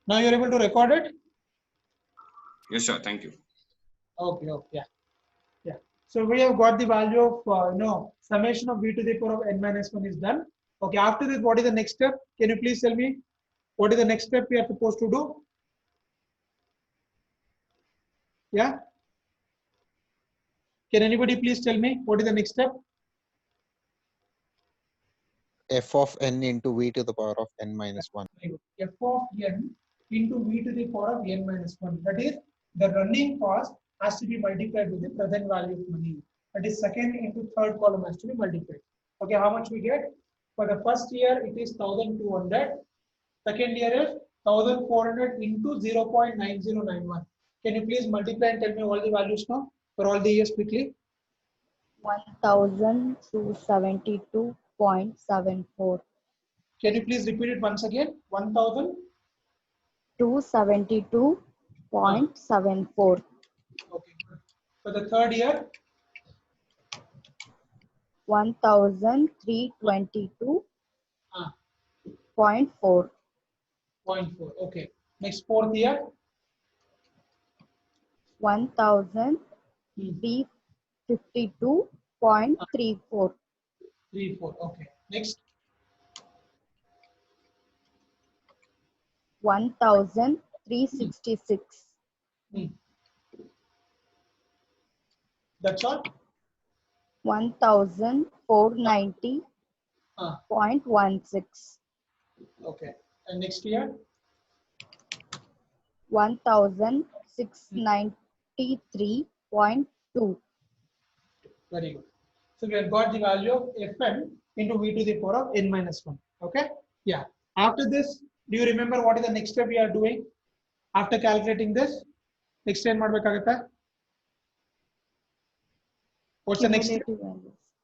Now you're able to record it? Yes, sir. Thank you. Okay, okay, yeah. So we have got the value of summation of v to the power of n minus 1 is done. Okay, after this, what is the next step? Can you please tell me what is the next step we are supposed to do? Yeah. Can anybody please tell me what is the next step? f of n into v to the power of n minus 1. F of n into v to the power of n minus 1. That is, the running cost has to be multiplied with the present value of money. That is, second into third column has to be multiplied. Okay, how much we get? For the first year, it is 1200. Second year is 1400 into 0.9091. Can you please multiply and tell me all the values now for all the years quickly? 1272.74. Can you please repeat it once again? 1000. 272.74. Okay. For the third year, 1322.4. 0.4. Okay. Next fourth year. 1352.34. 34. Okay. Next. 1366. That's all. 1490.16. Okay. And next year. 1693.2. Very good. So we have got the value of Fn into v to the power of n minus 1. Okay. Yeah. After this, do you remember what is the next step we are doing? After calculating this, next time what's the next step?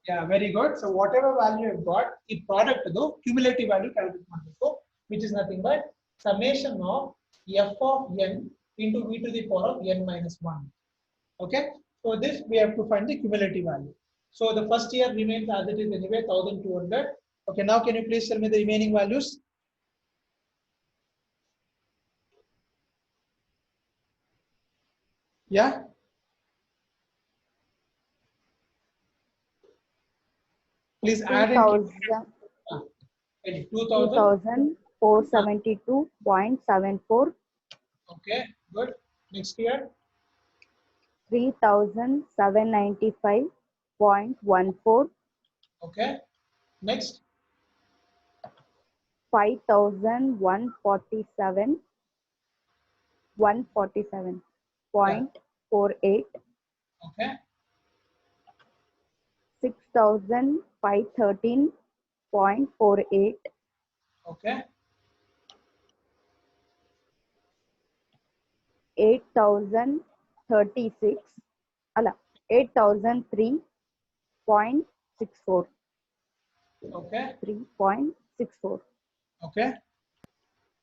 Yeah, very good. So whatever value you've got, the product though, cumulative value calculate ಮಾಡಬೇಕು, which is nothing but summation of f of n into v to the power of n minus 1. Okay. So this we have to find the cumulative value. So the first year remains as it is anyway, 1200. Okay. Now can you please tell me the remaining values? Yeah. Please add in 2472.74. Okay, good. Next year. 3795.14. Okay. Next. 147.48. Okay. 6513.48. Okay. 8036. 8003.64. Okay. 3.64. Okay.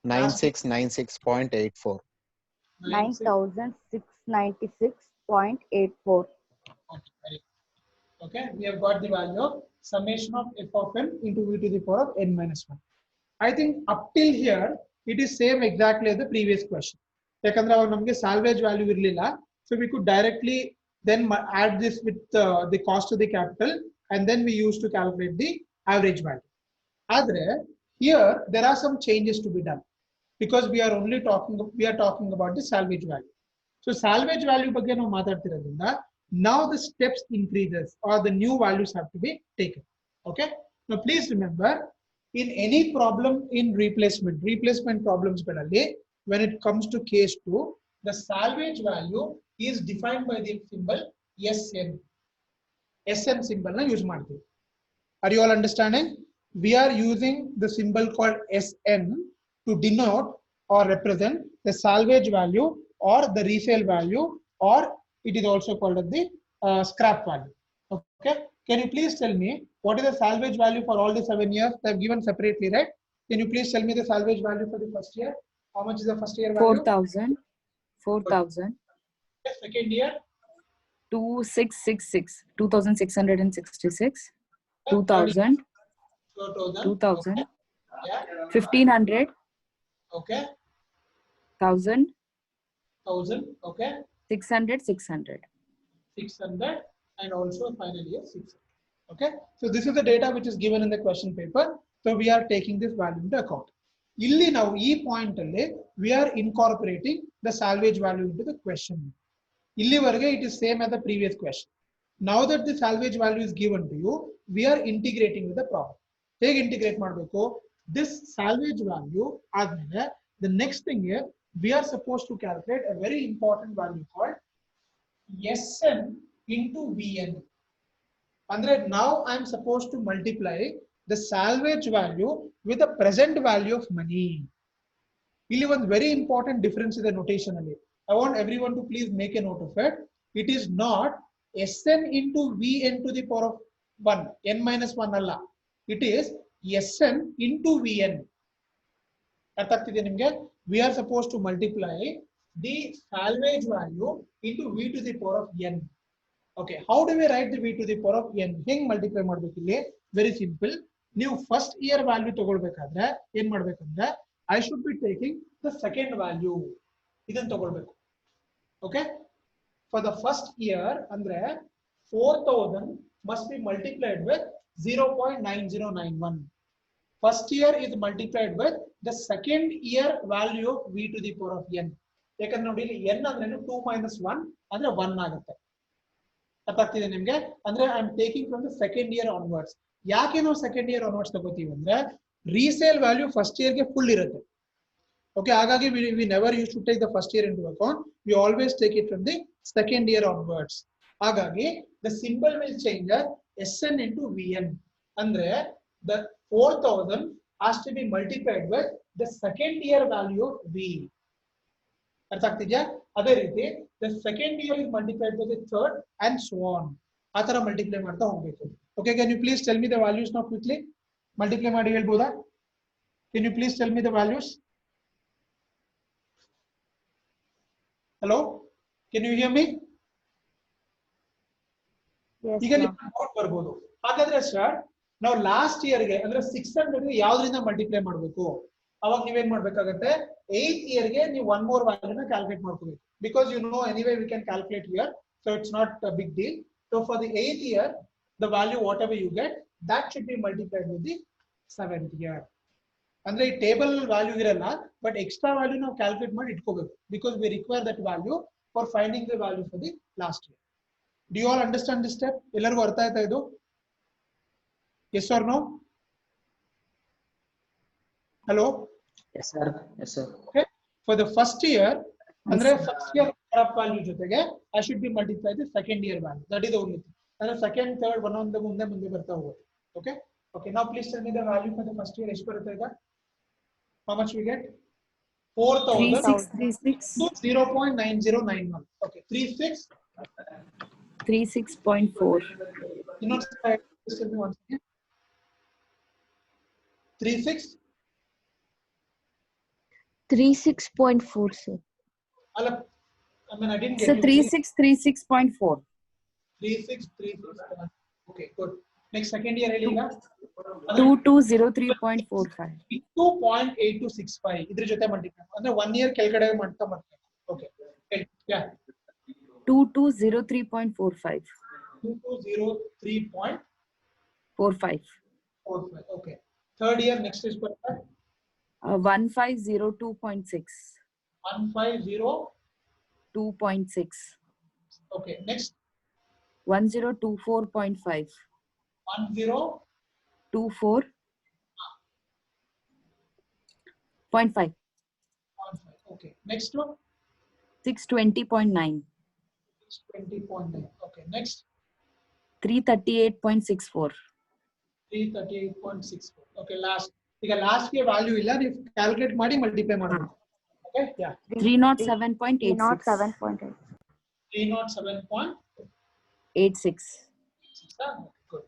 9696.84. 9696.84. Okay. Okay. We have got the value of summation of f of n into v to the power of n minus 1. I think up till here it is same exactly as the previous question. ಯಾಕಂದ್ರೆ ಅವಾಗ ನಮಗೆ salvage value ಇರಲಿಲ್ಲ, so we could directly then add this with the cost of the capital, and then we used to calculate the average value. Adre here there are some changes to be done because we are talking about the salvage value. So salvage value ಬಗ್ಗೆ ನಾವು ಮಾತಾಡ್ತಿರೋದ್ರಿಂದ now the steps increases or the new values have to be taken. Okay. Now please remember, in any problem in replacement problems ಗಳಲ್ಲಿ, when it comes to case 2, the salvage value is defined by the symbol SN. SN symbol na use ಮಾಡ್ತೀವಿ. Are you all understanding? We are using the symbol called SN to denote or represent the salvage value or the resale value, or it is also called as the scrap value. Okay. Can you please tell me what is the salvage value for all the 7 years? They have given separately, right? Can you please tell me the salvage value for the first year? How much is the first year value? 4,000. 4,000. Second year? 2666. 2,666. 2,000. 2,000. Okay. Yeah. 1,500. Okay. 1000, 1000, okay, 600, 600. 600, and also finally 600. Okay, so this is the data which is given in the question paper. So we are taking this value into account. Illi now e point alle we are incorporating the salvage value into the question. Illi varge it is same as the previous question. Now that the salvage value is given to you, we are integrating with the problem. Hege integrate ಮಾಡಬೇಕು? This salvage value ಆದ್ಮೇಲೆ the next thing here we are supposed to calculate a very important value called Sn into Vn. Andre now I am supposed to multiply the salvage value with the present value of money. ಇಲ್ಲಿ ಒಂದು very important difference ಇದೆ notation ಅಲ್ಲಿ. I want everyone to please make a note of it. It is not Sn into Vn to the power of 1, n minus 1 ಅಲ್ಲ. It is Sn into Vn. ಅರ್ಥ ಆಗ್ತಿದೆ ನಿಮಗೆ? We are supposed to multiply the salvage value into V to the power of n. Okay, how do we write the V to the power of n? Heng multiply ಮಾಡಬೇಕು ಇಲ್ಲಿ? Very simple. ನೀವು first year value ತಗೊಳ್ಬೇಕಾದ್ರೆ ಏನು ಮಾಡಬೇಕಂದ್ರೆ I should be taking the second value. ಇದನ್ನ ತಗೊಳ್ಬೇಕು. Okay? For the first year ಅಂದ್ರೆ 4000 must be multiplied with 0.9091. First year is multiplied with the second year value of V to the power of n. ಯಾಕಂದ್ರೆ ನೋಡಿ ಇಲ್ಲಿ n ಅಂದ್ರೆ 2 minus 1 ಅಂದ್ರೆ 1 ಆಗುತ್ತೆ. ಅರ್ಥ ಆಗ್ತಿದೆ ನಿಮಗೆ? ಅಂದ್ರೆ I am taking from the second year onwards. ಯಾಕೆ ನಾವು ಸೆಕೆಂಡ್ ಇಯರ್ ಆನ್ವರ್ಡ್ಸ್ ತಗೋತೀವಿ ಅಂದ್ರೆ ರೀಸೇಲ್ ವ್ಯಾಲ್ಯೂ ಫಸ್ಟ್ ಇಯರ್ ಗೆ ಫುಲ್ ಇರುತ್ತೆ. ಓಕೆ, ಹಾಗಾಗಿ we never use to take the first year into account. We always take it from the second year onwards. ಹಾಗಾಗಿ the symbol will change Sn into Vn. ಅಂದ್ರೆ the 4000 has to be multiplied with the second year value of V. ಅರ್ಥ ಆಗ್ತಿದ್ಯಾ? ಅದೇ ರೀತಿ the second year is multiplied by the third and so on. ಆ ತರ multiply ಮಾಡ್ತಾ ಹೋಗ್ಬೇಕು. Okay, can you please tell me the values now quickly? Multiply ಮಾಡಿ ಹೇಳ್ಬೋದಾ? Can you please tell me the values? Hello? Can you hear me? Yes, ಈಗ ma'am. ನೀವು note ಬರ್ಬೋದು. ಹಾಗಾದ್ರೆ ಸರ್ ನಾವು ಲಾಸ್ಟ್ ಇಯರ್ ಗೆ ಅಂದ್ರೆ 600 ಗೆ ಯಾವ್ದ್ರಿಂದ ಮಲ್ಟಿಪ್ಲೈ ಮಾಡಬೇಕು? ಅವಾಗ ನೀವೇನ್ ಮಾಡ್ಬೇಕಾಗತ್ತೆ? 8th ಇಯರ್ ಗೆ ನೀವು ಒನ್ ಮೋರ್ ವ್ಯಾಲ್ಯೂನ ಕ್ಯಾಲ್ಕುಲೇಟ್ ಮಾಡ್ಕೋಬೇಕು. Because you know anyway we can calculate here, so it's not a big deal. So for the 8th year, the value whatever you get, that should be multiplied with the 7th year. ಅಂದ್ರೆ ಈ table value ಇರಲ್ಲ, but extra value ನಾವು calculate ಮಾಡಿ ಇಟ್ಕೋಬೇಕು. Because we require that value for finding the value for the last year. Do you all understand this step? ಎಲ್ಲರಿಗೂ ಅರ್ಥ ಆಯ್ತಾ ಇದು? Yes or no? Hello? Yes, sir. Yes, sir. Okay. For the first year, ಅಂದ್ರೆ first year crop value ಜೊತೆಗೆ I should be multiply the second year value. That is the only thing. ಅಂದ್ರೆ second, third ಒಂದೊಂದು ಮುಂದೆ ಬರ್ತಾ ಹೋಗುತ್ತೆ. Okay. Okay. Now please tell me the value for the first year. ಎಷ್ಟು ಬರುತ್ತೆ ಈಗ? How much we get? 4000 3636. to 0.9091. Okay. 36.4. You know, please tell me once again. 36. 36.4, sir. I mean, I didn't get So you. 3636.4. 3636. Okay, good. Next second year, Elina. 2203.45. 2.8265. ಇದ್ರ ಜೊತೆ multiply ಅಂದ್ರೆ 1 year ಕೆಳಗಡೆ ಮಾಡ್ತಾ ಬರ್ತಾರೆ. Okay. Yeah. 2203.45. 2203.45. 45. Okay. Third year next is for 1502.6. 150. 2.6. Okay. Next 1024.5. 1024.5. Okay. Next one 620.9. 20.9. Okay. Next 338.64. 338.64. Okay. Last. ಈಗ last ಗೆ value ಇಲ್ಲ, ನೀವು ಕ್ಯಾಲ್ಕುಲೇಟ್ ಮಾಡಿ ಮಲ್ಟಿಪ್ಲೈ ಮಾಡಬೇಕು. Okay. Yeah. 307.86. 307.8. 307.86. Good.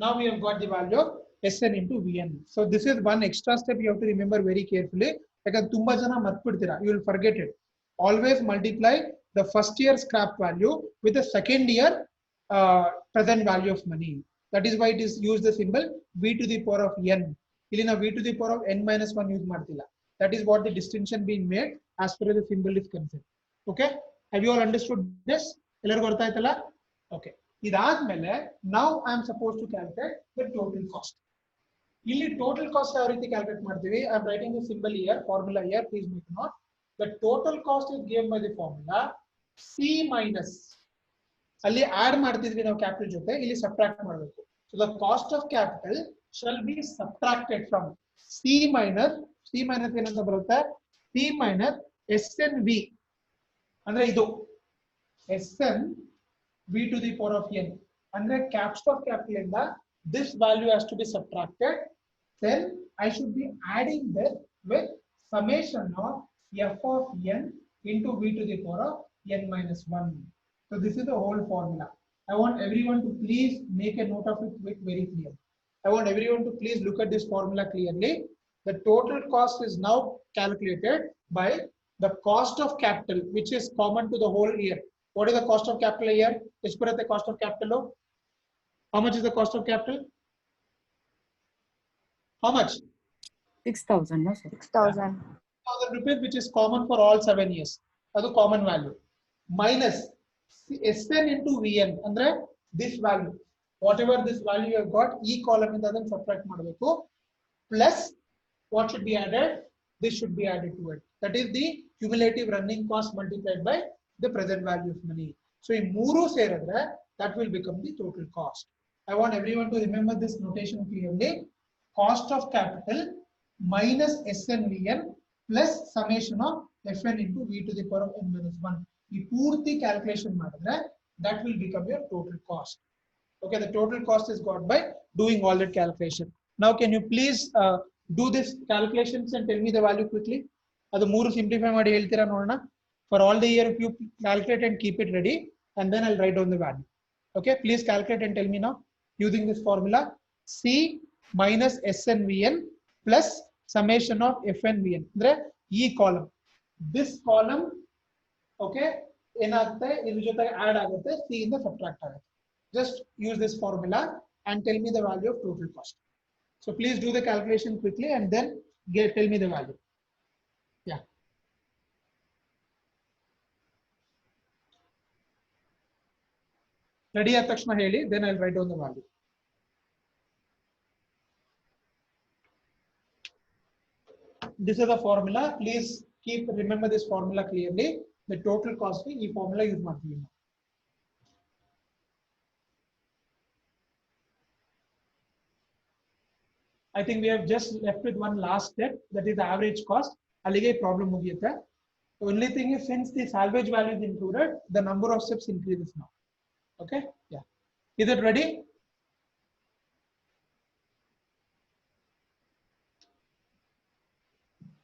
Now we have got the value of Sn into Vn. So this is one extra step you have to remember very carefully. ಯಾಕಂದ್ರೆ ತುಂಬಾ ಜನ ಮರ್ತ್ಬಿಡ್ತೀರಾ. You will forget it. Always multiply the first year scrap value with the second year present value of money. That is why it is used the symbol V to the power of n. ಇಲ್ಲಿ ನಾವು V to the power of n minus 1 use ಮಾಡ್ತಿಲ್ಲ. That is what the distinction being made as far as the symbol is concerned. Okay, have you all understood this? ಎಲ್ಲರಿಗೂ ಅರ್ಥ ಆಯ್ತಲ್ಲ? Okay, ಇದಾದ್ಮೇಲೆ now I am supposed to calculate the total cost. ಇಲ್ಲಿ total cost ಯಾವ ರೀತಿ calculate ಮಾಡ್ತೀವಿ? I am writing the symbol here, formula here, please make note. The total cost is given by the formula C minus, ಅಲ್ಲಿ add ಮಾಡ್ತಿದ್ವಿ ನಾವು capital ಜೊತೆ, ಇಲ್ಲಿ subtract ಮಾಡಬೇಕು. So the cost of capital shall be subtracted from C minus ಏನಂತ ಬರುತ್ತೆ? C minus SNV, ಅಂದ್ರೆ ಇದು SNV to the power of n, ಅಂದ್ರೆ cost of capital ಇಂದ this value has to be subtracted, then I should be adding this with summation of f of n into v to the power of n minus 1. So this is the whole formula. I want everyone to please make a note of it very clear. I want everyone to please look at this formula clearly. The total cost is now calculated by the cost of capital, which is common to the whole year. What is the cost of capital here? Is the cost of capital? How much is the cost of capital? How much? 6,000, no, sir? 6,000. 1,000 rupees, which is common for all 7 years. That's the common value. Minus Sn into Vn, andre this value. Whatever this value you have got, e column in adhan subtract ಮಾಡಬೇಕು. Plus what should be added? This should be added to it. That is the cumulative running cost multiplied by the present value of money. So in ಮೂರು ಸೇರಿದ್ರೆ that will become the total cost. I want everyone to remember this notation clearly. Cost of capital minus SNVN plus summation of Fn into v to the power of n minus 1. ಈ ಪೂರ್ತಿ calculation ಮಾಡಿದ್ರೆ that will become your total cost. Okay, the total cost is got by doing all that calculation. Now can you please do this calculations and tell me the value quickly? ಅದು ಮೂರು simplify ಮಾಡಿ ಹೇಳ್ತೀರಾ ನೋಡೋಣ. For all the year, if you calculate and keep it ready, and then I'll write down the value. Okay, please calculate and tell me now using this formula. C minus SNVN plus summation of FNVN. ಅಂದ್ರೆ ಈ column, this column, okay, ಏನಾಗುತ್ತೆ ಇದ್ರ ಜೊತೆ add ಆಗುತ್ತೆ, C ಇಂದ subtract ಆಗುತ್ತೆ. Just use this formula and tell me the value of total cost. So please do the calculation quickly and then tell me the value. Yeah. Ready ಆದ ತಕ್ಷಣ ಹೇಳಿ, then I'll write down the value. This is the formula. Please remember this formula clearly. The total cost ಈ formula use ಮಾಡ್ತೀವಿ. I think we have just left with one last step, that is the average cost. ಅಲ್ಲಿಗೆ problem ಮುಗಿಯುತ್ತೆ. The only thing is, since the salvage value is included, the number of steps increases now. Okay, yeah. Is it ready?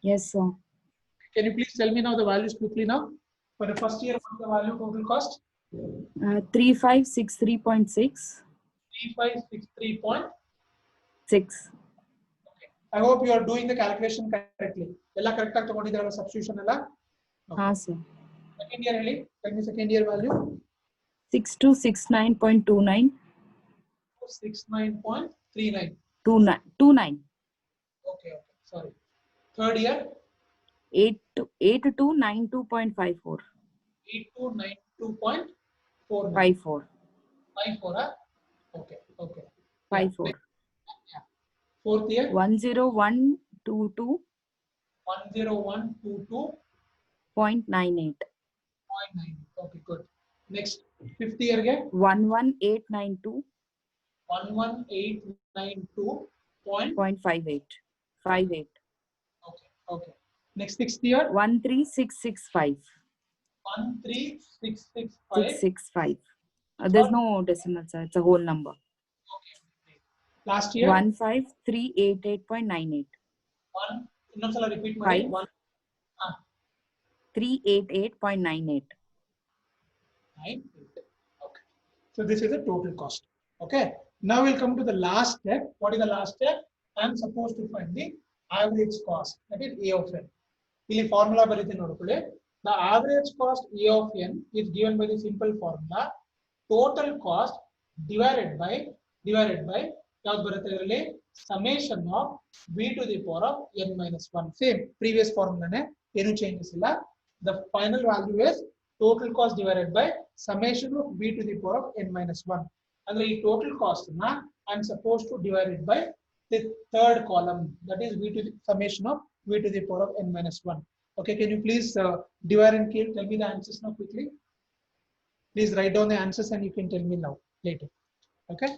Yes, sir. Can you please tell me now the values quickly now? For the first year, what is the value total cost? 3563.6. 3563.6. I hope you are doing the calculation correctly. Ella correct ಆಗಿ ತಗೊಂಡಿದ್ದೀರಾ substitution ಎಲ್ಲ? ಹಾ sir. Second year ಹೇಳಿ. Tell me second year value. 6269.29. 69.39. 29. Okay, sorry. Third year. 8292.54. 8292.4. 54. 54, okay. 54. Yeah. Fourth year. 10122. 10122.98. 0.98. Okay, good. Next, fifth year again. 11892. 11892.58. 58. Okay. Next, sixth year. 13665. 13665. 665. There's no decimal, sir. It's a whole number. Okay. Last year. 15388.98. Innonsala repeat ಮಾಡಿ. 388.98. Okay. So this is the total cost. Okay. Now we'll come to the last step. What is the last step? I am supposed to find the average cost. That is A of n. ಇಲ್ಲಿ formula ಬರೀತೀನಿ ನೋಡ್ಕೊಳ್ಳಿ. The average cost A of n is given by the simple formula total cost divided by ಯಾವ್ದು ಬರುತ್ತೆ ಇದರಲ್ಲಿ summation of v to the power of n minus 1. Same previous formula, any changes illa. The final value is total cost divided by summation of v to the power of n minus 1. And the total cost na I'm supposed to divide it by the third column, that is v to the summation of v to the power of n minus 1. Okay, can you please divide and tell me the answers now quickly? Please write down the answers and you can tell me now later. Okay,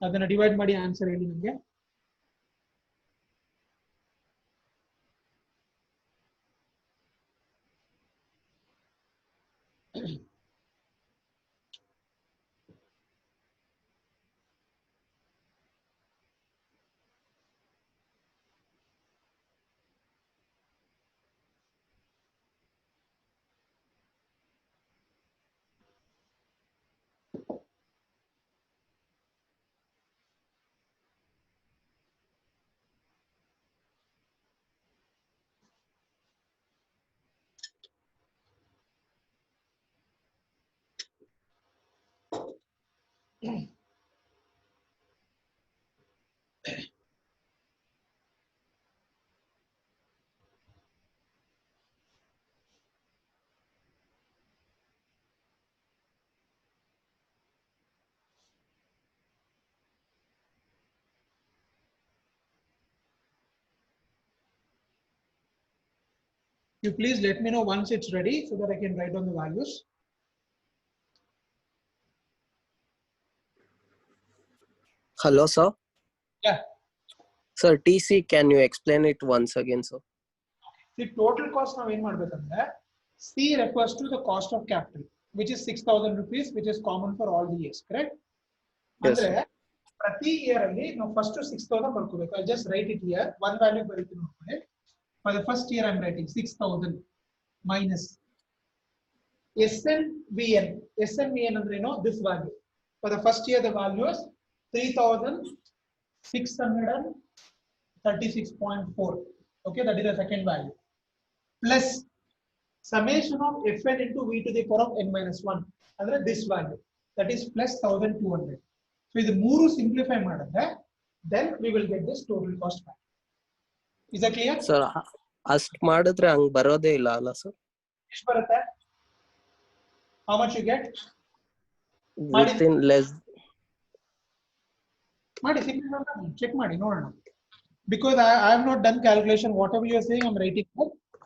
adana divide ಮಾಡಿ answer ಹೇಳಿ ನನಗೆ. You please let me know once it's ready so that I can write down the values. Hello, sir. Yeah. Sir, TC, can you explain it once again, sir? The total cost now in madbekandre C refers to the cost of capital, which is 6,000 rupees, which is common for all the years, correct? Yes, Andre prati year alli now first 6,000 barkobeku. I'll just write it here. One value barithinu nokone. For the first year I'm writing 6,000 minus SNVN. SNVN andre this value. For the first year the value is 3,636.4. Okay, that is the second value. Plus summation of Fn into V to the power of n minus 1. Andre this value. That is plus 1,200. So if the ಮೂರು simplify madadre, then we will get this total cost back. Is that clear? Sir, ಅಷ್ಟ್ ಮಾಡಿದ್ರೆ ಹಂಗ್ ಬರೋದೇ ಇಲ್ಲ ಅಲ್ಲ sir? ಎಷ್ಟು ಬರುತ್ತೆ? How much you get? Within less. ಮಾಡಿ simplify ಮಾಡಿ check ಮಾಡಿ ನೋಡೋಣ. Because I have not done calculation. Whatever you are saying, I'm writing.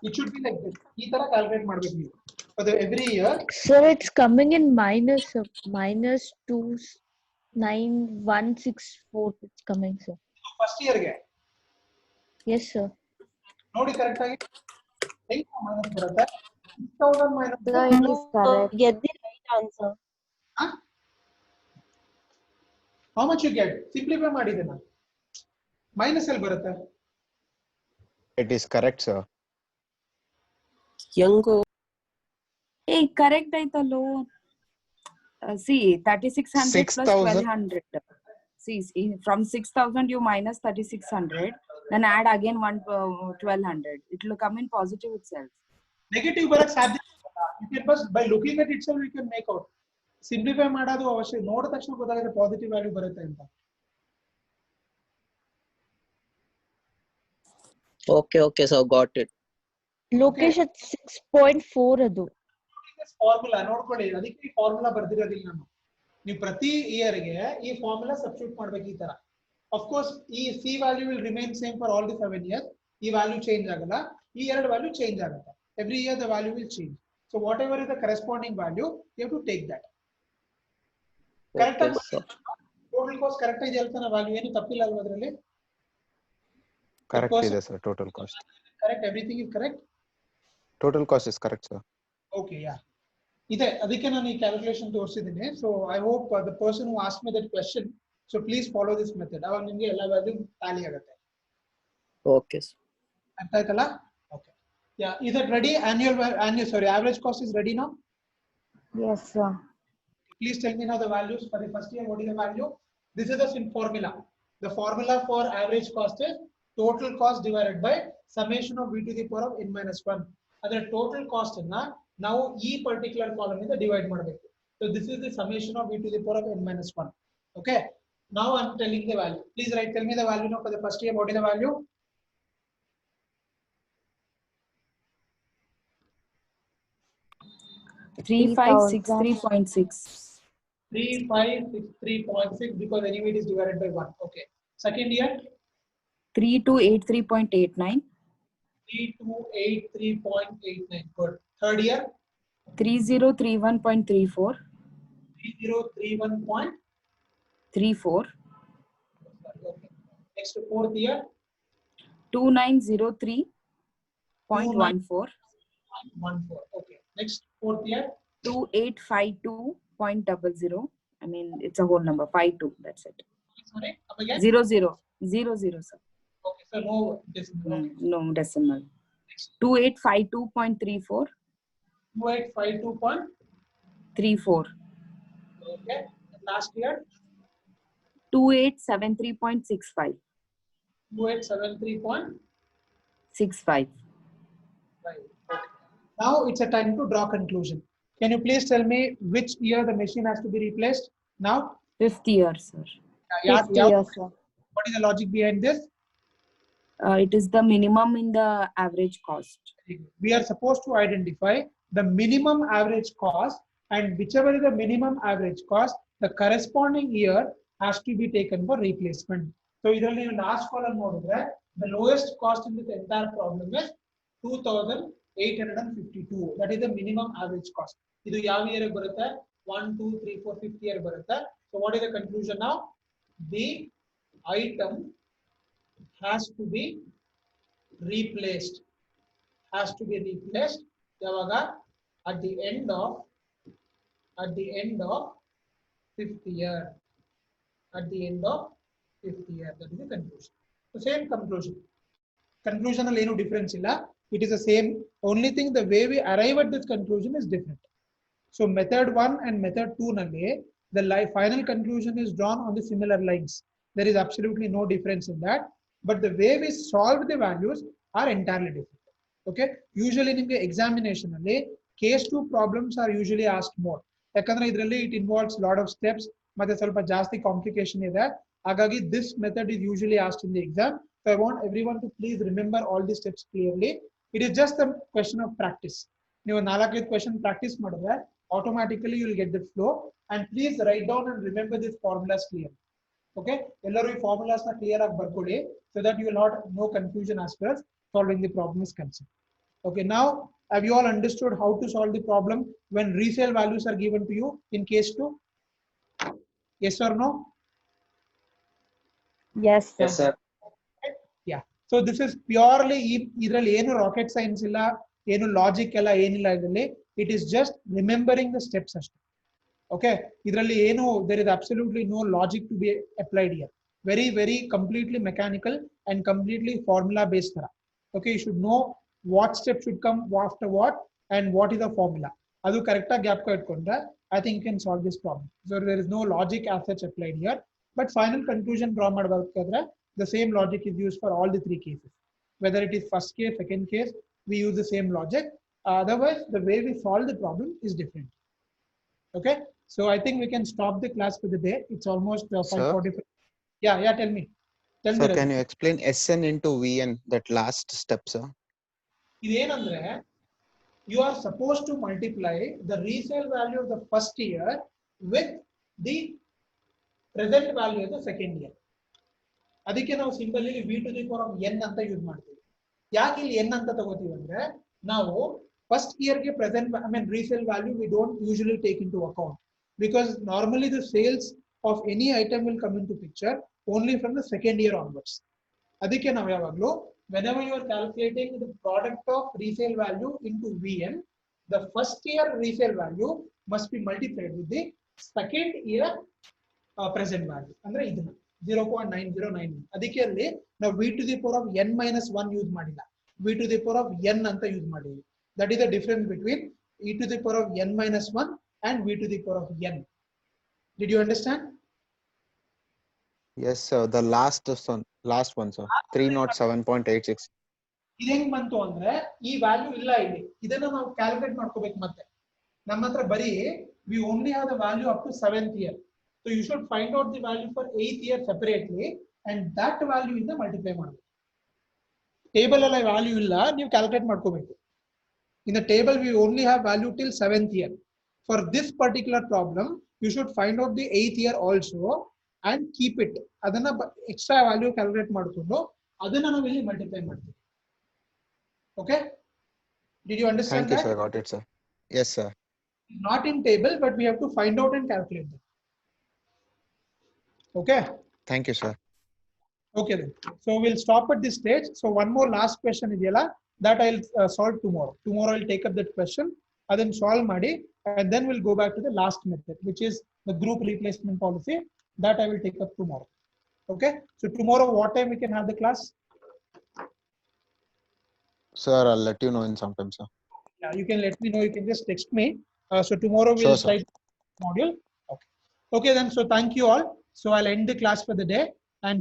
It should be like this. ಈ ತರ calculate ಮಾಡಬೇಕು ನೀವು. For the every year. Sir, it's coming in minus 29164. It's coming, sir. First year ಗೆ. Yes, sir. ನೋಡಿ correct ಆಗಿ ಹೆಂಗ್ minus ಬರುತ್ತೆ 6000 minus Sir, it is correct. Get the right answer. how much you get simplify ಮಾಡಿದೆನಾ minus ಅಲ್ಲಿ ಬರುತ್ತೆ. It is correct, sir. ಹೆಂಗೋ Hey, correct ಆಯ್ತಲ್ಲೋ. See, 3,600 plus 1,200. See, from 6,000 you minus 3,600, then add again 1,200. It will come in positive itself. Negative ಬರಕ್ ಸಾಧ್ಯ ಇಲ್ಲ. You can first by looking at itself you can make out. Simplify ಮಾಡೋದು ಅವಶ್ಯ ನೋಡಿದ ತಕ್ಷಣ ಗೊತ್ತಾಗುತ್ತೆ ಪಾಸಿಟಿವ್ ವ್ಯಾಲ್ಯೂ ಬರುತ್ತೆ ಅಂತ. Okay, sir, got it. Location 6.4 ಅದು. ಫಾರ್ಮುಲಾ ನೋಡ್ಕೊಳ್ಳಿ, ಅದಕ್ಕೆ ಈ ಫಾರ್ಮುಲಾ ಬರ್ದಿರೋದಿಲ್ಲ ನಾನು. ನೀವು ಪ್ರತಿ ಇಯರ್ ಗೆ ಈ ಫಾರ್ಮುಲಾ ಸಬ್ಸ್ಟಿಟ್ಯೂಟ್ ಮಾಡ್ಬೇಕು ಈ ತರ. ಆಫ್ ಕೋರ್ಸ್ ಈ C value will remain same for all the 7 years. ಈ ವ್ಯಾಲ್ಯೂ ಚೇಂಜ್ ಆಗಲ್ಲ, ಈ ಎರಡು ವ್ಯಾಲ್ಯೂ ಚೇಂಜ್ ಆಗುತ್ತೆ. Every year the value will change. So whatever is the corresponding value you have to take that. Correct ಆಗಿ total cost correct ಇದೆ ಹೇಳ್ತಾನೆ value, ಏನು ತಪ್ಪಿಲ್ಲ ಅಲ್ವಾ ಅದರಲ್ಲಿ? Correct ಇದೆ sir, total cost. Correct, everything is correct. Total cost is correct, sir. Okay, yeah. ಇದೆ ಅದಕ್ಕೆ ನಾನು ಈ ಕ್ಯಾಲ್ಕುಲೇಷನ್ ತೋರಿಸಿದ್ದೀನಿ. So I hope the person who asked me that question, so please follow this method. ಅವಾಗ ನಿಮಗೆ ಎಲ್ಲ value Tally ಆಗುತ್ತೆ. Okay, sir. ಅರ್ಥ ಆಯ್ತಲ್ಲ? Okay. Yeah, is it ready? Average cost is ready now? Yes, sir. Please tell me now the values for the first year. What is the value? This is the formula. The formula for average cost is total cost divided by summation of v to the power of n minus 1. Adra total cost na now e particular column inda divide ಮಾಡಬೇಕು. So this is the summation of v to the power of n minus 1. Okay. Now I'm telling the value. Please write. Tell me the value now for the first year. What is the value? Three five six 3.6. 3563.6 because anyway it is divided by 1. Okay. Second year 3283.89. 3283.89. Good. Third year 3031.34. 3031.34. 34. Okay. Next fourth year 2903.14. 29.14. Okay. Next fourth year 2852.00. I mean, it's a whole number. 52. That's it. sorry up again. 00. 00, sir. Okay. So no decimal. Okay. No decimal. 2852.34. 2852. 34. Okay. And last year 2873.65. 2873.65. 65. Right. Okay. Now it's a time to draw conclusion. Can you please tell me which year the machine has to be replaced? Now, 5th year, sir. Fifth year, sir. What is the logic behind this? It is the minimum in the average cost. We are supposed to identify the minimum average cost, and whichever is the minimum average cost, the corresponding year has to be taken for replacement. So, either last column notice the lowest cost in this entire problem is 2,852. That is the minimum average cost. This is year 1, 2, 3, 4, 5th year. So, what is the conclusion now? The item has to be replaced. Has to be replaced at the end of 5th year. At the end of 5th year. That is the conclusion. The same conclusion. Conclusion alone no difference illa. It is the same. Only thing the way we arrive at this conclusion is different. So method 1 and method 2 nalle, the final conclusion is drawn on the similar lines. There is absolutely no difference in that. But the way we solve the values are entirely different. Okay. Usually in the examination, case 2 problems are usually asked more. It involves a lot of steps. Complication is there. This method is usually asked in the exam. So I want everyone to please remember all the steps clearly. It is just a question of practice. You question practice automatically you will get the flow. And please write down and remember these formulas clearly. Okay, formulas are clear so that you will not no confusion as far as solving the problem is concerned. Okay, now have you all understood how to solve the problem when resale values are given to you in case 2? Yes or no? Yes, sir. Yes, sir. Yeah. So this is purely either rocket science illa, logic ella, it is just remembering the steps. Okay, there is absolutely no logic to be applied here. Very, very completely mechanical and completely formula based. Okay, you should know what step should come after what and what is the formula. Adu correct gap I think you can solve this problem. So there is no logic as such applied here. But final conclusion draw the same logic is used for all the 3 cases. Whether it is first case, second case, we use the same logic. Otherwise, the way we solve the problem is different. Okay, so I think we can stop the class for the day. It's almost 5:45. Yeah, tell me. Sir, can you explain SN into VN, that last step, sir? You are supposed to multiply the resale value of the first year with the present value of the second year. ಅದಕ್ಕೆ ನಾವು simple ಆಗಿ v to the power of n ಅಂತ use ಮಾಡ್ತೀವಿ. ಯಾಕೆ ಇಲ್ಲಿ n ಅಂತ ತಗೋತೀವಿ ಅಂದ್ರೆ ನಾವು first year ಗೆ present resale value we don't usually take into account because normally the sales of any item will come into picture only from the second year onwards. ಅದಕ್ಕೆ ನಾವು ಯಾವಾಗಲೂ whenever you are calculating the product of resale value into VN, the first year resale value must be multiplied with the second year present value. ಅಂದ್ರೆ ಇದನ್ನ 0.9091. ಅದಕ್ಕೆ ಅಲ್ಲಿ ನಾವು v to the power of n minus 1 use ಮಾಡಿಲ್ಲ, v to the power of n ಅಂತ use ಮಾಡಿದ್ವಿ. That is the difference between e to the power of n minus 1 and v to the power of n. Did you understand? Yes, sir. The last one, sir. 307.86. ಇದು ಹೆಂಗ್ ಬಂತು ಅಂದ್ರೆ ಈ value ಇಲ್ಲ ಇಲ್ಲಿ, ಇದನ್ನ ನಾವು ಕ್ಯಾಲ್ಕುಲೇಟ್ ಮಾಡ್ಕೋಬೇಕು. ಮತ್ತೆ ನಮ್ಮ ಹತ್ರ ಬರೀ we only have the value up to 7th year. So you should find out the value for 8th year separately and that value in the multiply ಮಾಡಬೇಕು. Table alla value illa ನೀವು calculate ಮಾಡ್ಕೋಬೇಕು. In the table we only have value till 7th year. For this particular problem you should find out the 8th year also and keep it. ಅದನ್ನ extra value calculate ಮಾಡ್ಕೊಂಡು ಅದನ್ನ ನಾವು ಇಲ್ಲಿ multiply ಮಾಡ್ತೀವಿ. Okay? Did you understand Thank you, that? sir. Got it, sir. Yes, sir. Not in table, but we have to find out and calculate them. Okay. Thank you, sir. Okay then. So we'll stop at this stage. So one more last question ideyala that I'll solve tomorrow. Tomorrow I'll take up that question and then solve madi and then we'll go back to the last method, which is the group replacement policy that I will take up tomorrow. Okay. So tomorrow what time we can have the class? Sir, I'll let you know in some time, sir. Yeah, you can let me know. You can just text me. So tomorrow we'll Sure, sir. start module. Okay. Okay then. So thank you all. So I'll end the class for the day and